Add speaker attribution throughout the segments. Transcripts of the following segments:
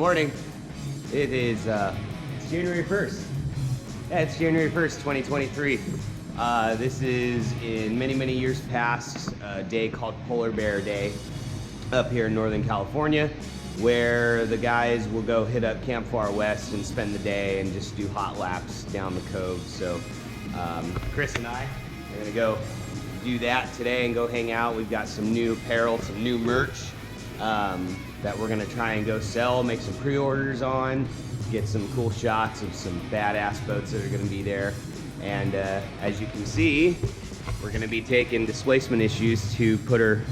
Speaker 1: morning. It is it's January 1st. Yeah, it's January 1st, 2023. This is, in many, many years past, a day called Polar Bear Day up here in Northern California, where the guys will go hit up Camp Far West and spend the day and just do hot laps down the cove. So Chris and I are gonna go do that today and go hang out. We've got some new apparel, some new merch that we're gonna try and go sell, make some pre-orders on, get some cool shots of some badass boats that are gonna be there. And as you can see, we're gonna be taking Displacement Issues to put her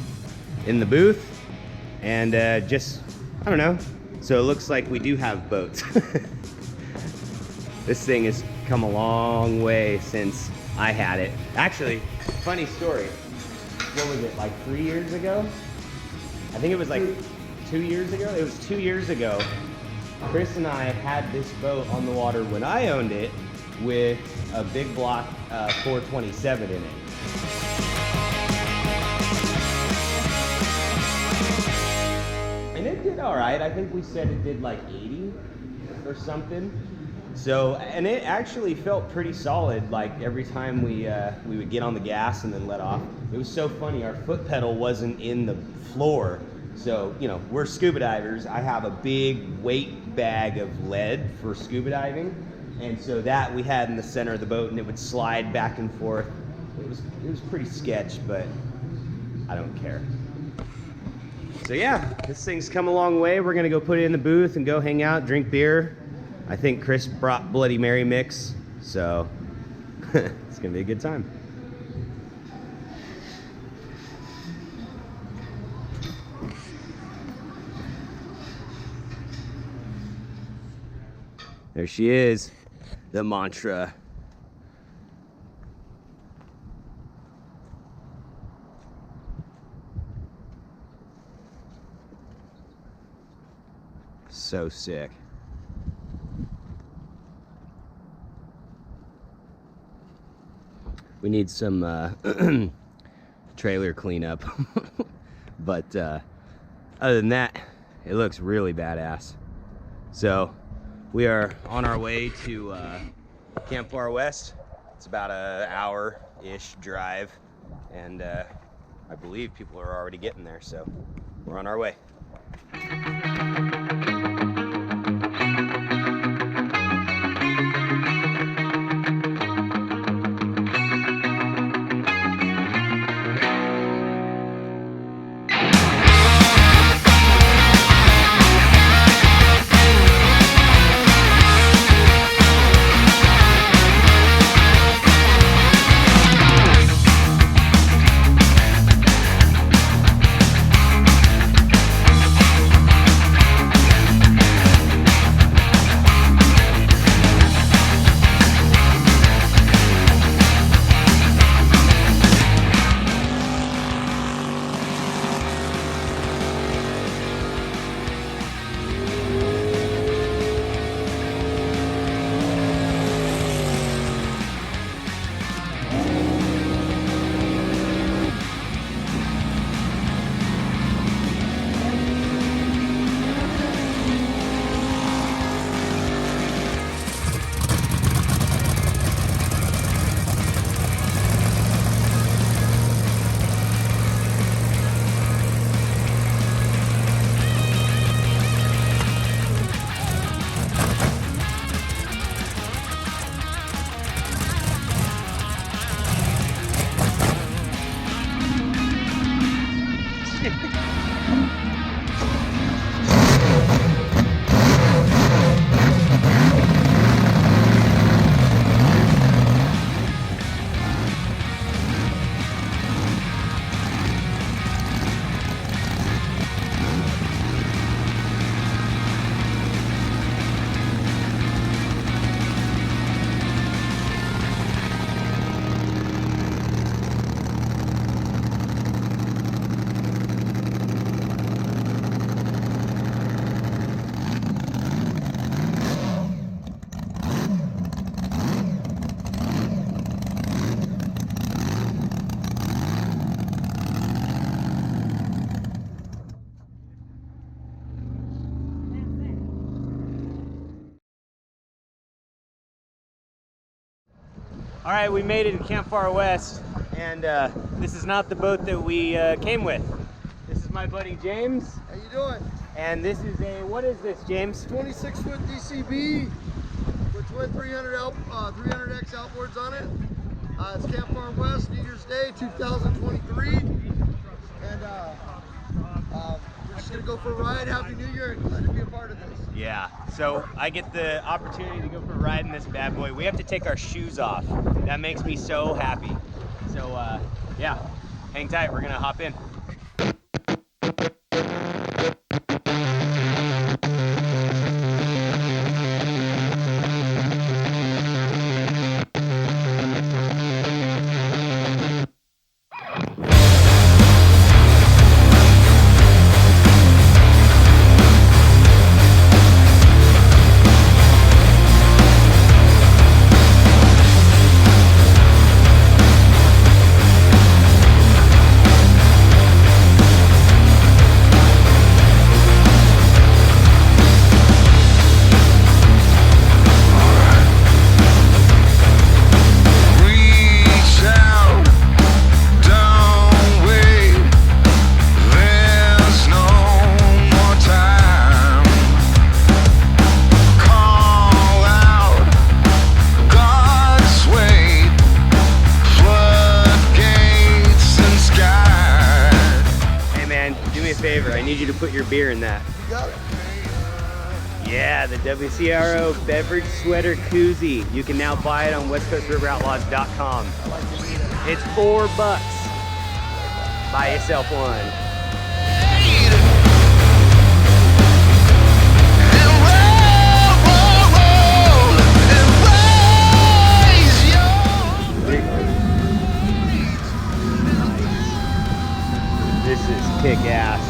Speaker 1: in the booth and just, I don't know. So it looks like we do have boats. This thing has come a long way since I had it. Actually, funny story. What was it, like 3 years ago? I think it was like 2 years ago. It was 2 years ago. Chris and I had this boat on the water when I owned it with a big block 427 in it. And it did all right. I think we said it did like 80 or something. So, and it actually felt pretty solid. Like every time we would get on the gas and then let off. It was so funny. Our foot pedal wasn't in the floor. So, you know, we're scuba divers. I have a big weight bag of lead for scuba diving. And so that we had in the center of the boat, and it would slide back and forth. It was pretty sketch, but I don't care. So yeah, this thing's come a long way. We're gonna go put it in the booth and go hang out, drink beer. I think Chris brought Bloody Mary mix, so it's gonna be a good time. There she is, the mantra. So sick. We need some trailer cleanup, but other than that, it looks really badass. So we are on our way to Camp Far West. It's about an hour-ish drive, and I believe people are already getting there, so we're on our way. All right, we made it to Camp Far West, and this is not the boat that we came with. This is my buddy James.
Speaker 2: How you doing?
Speaker 1: And this is a, what is this, James?
Speaker 2: 26-foot DCB with twin 300X outboards on it. It's Camp Far West, New Year's Day, 2023. And we're just gonna go for a ride. Happy New Year, and glad to be a part of this.
Speaker 1: Yeah, so I get the opportunity to go for a ride in this bad boy. We have to take our shoes off. That makes me so happy. So yeah, hang tight, we're gonna hop in. Favor, I need you to put your beer in that.
Speaker 2: You got it.
Speaker 1: Yeah, the WCRO beverage sweater koozie. You can now buy it on westcoastriveraoutlaws.com. It's $4. Buy yourself one. This is kick ass.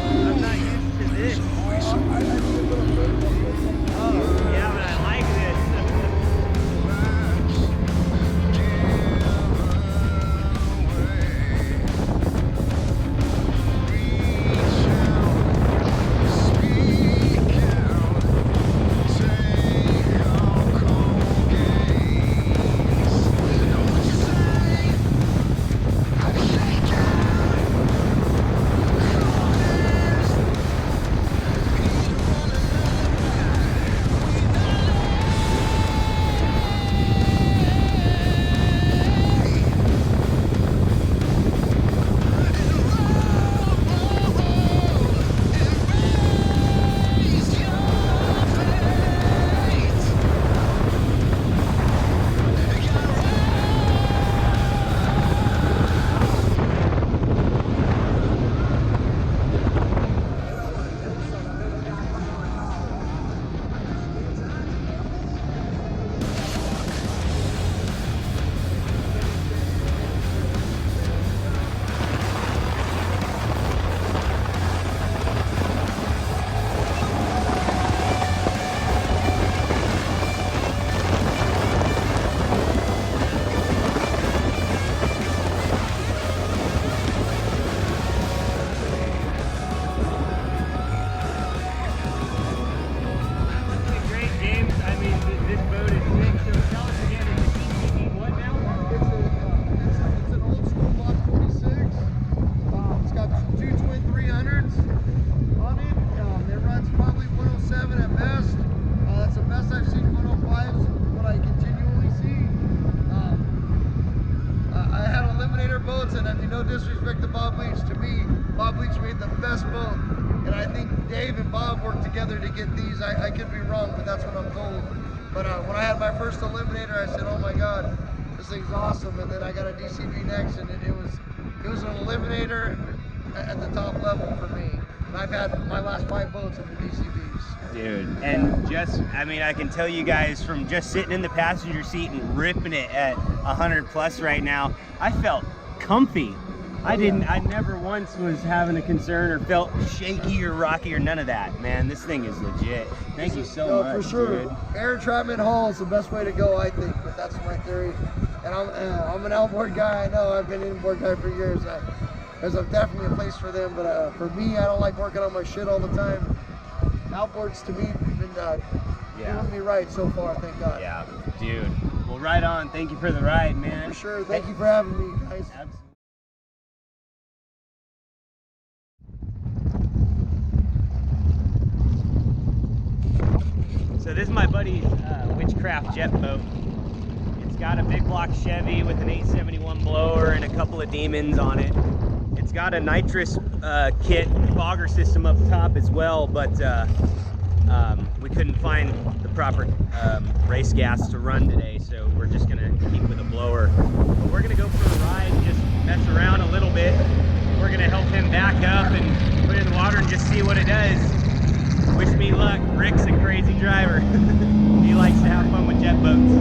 Speaker 1: I'm not used to this. Oh, yeah, but I like this.
Speaker 2: No disrespect to Bob Leach, to me, Bob Leach made the best boat, and I think Dave and Bob worked together to get these. I could be wrong, but that's what I'm told. But when I had my first Eliminator, I said, oh my God, this thing's awesome. And then I got a DCB next, and it was an Eliminator at the top level for me. And I've had my last 5 boats in the DCBs.
Speaker 1: Dude, and just, I mean, I can tell you guys from just sitting in the passenger seat and ripping it at 100 plus right now, I felt comfy. I never once was having a concern or felt shaky or rocky or none of that. Man, this thing is legit. Thank you so much,
Speaker 2: for sure.
Speaker 1: Dude.
Speaker 2: Air entrapment hull is the best way to go, I think, but that's my theory. And I'm an outboard guy. I know I've been an inboard guy for years. There's definitely a place for them, but for me, I don't like working on my shit all the time. Outboards to me have been doing me right so far, thank God.
Speaker 1: Yeah, dude. Well, right on. Thank you for the ride, man.
Speaker 2: For sure. Thank you for having me, guys.
Speaker 1: Absolutely. So this is my buddy's Witchcraft jet boat. It's got a big block Chevy with an 871 blower and a couple of demons on it. It's got a nitrous kit fogger system up top as well, but we couldn't find the proper race gas to run today, so we're just gonna keep with a blower. But we're gonna go for a ride, just mess around a little bit. We're gonna help him back up and put it in the water and just see what it does. Wish me luck. Rick's a crazy driver. He likes to have fun with jet boats.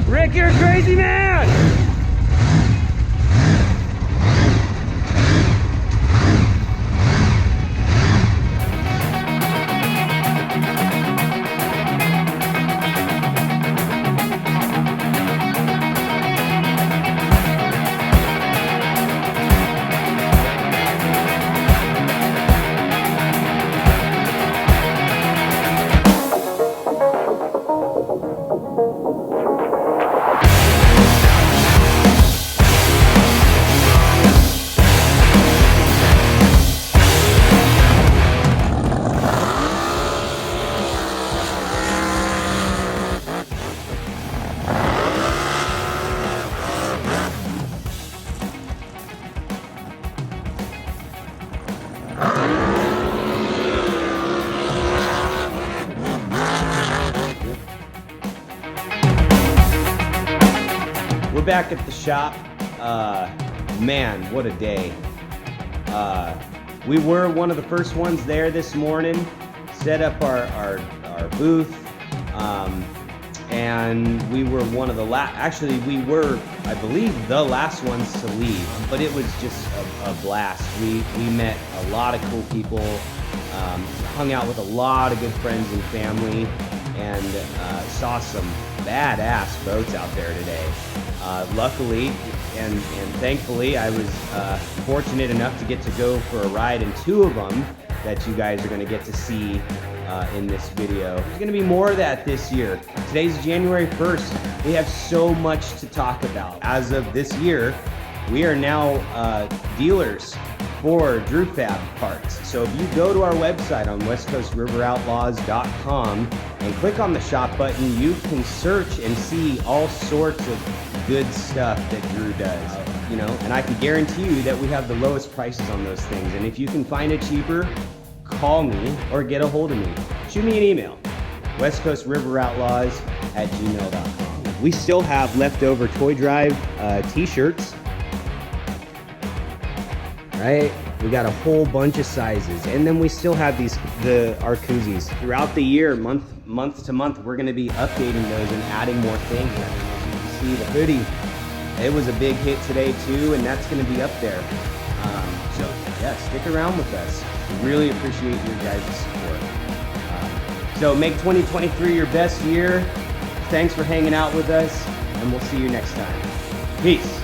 Speaker 1: Rick, you're a crazy man! We're back at the shop. Man, what a day. We were one of the first ones there this morning, set up our booth, and we were one of the actually we were, I believe, the last ones to leave, but it was just a blast. We met a lot of cool people, hung out with a lot of good friends and family, and saw some badass boats out there today. Luckily and thankfully, I was fortunate enough to get to go for a ride in two of them that you guys are going to get to see in this video. There's going to be more of that this year. Today's January 1st. We have so much to talk about. As of this year, we are now dealers for Drew Fab parts. So if you go to our website on westcoastriveroutlaws.com and click on the shop button, you can search and see all sorts of good stuff that Drew does. You know, and I can guarantee you that we have the lowest prices on those things. And if you can find it cheaper, call me or get a hold of me. Shoot me an email, westcoastriveroutlaws@gmail.com. We still have leftover Toy Drive t-shirts. Right? We got a whole bunch of sizes, and then we still have our koozies. Throughout the year, month to month, we're going to be updating those and adding more things. As you can see, the hoodie, it was a big hit today too, and that's going to be up there. So yeah, stick around with us. We really appreciate your guys' support. So make 2023 your best year. Thanks for hanging out with us, and we'll see you next time. Peace.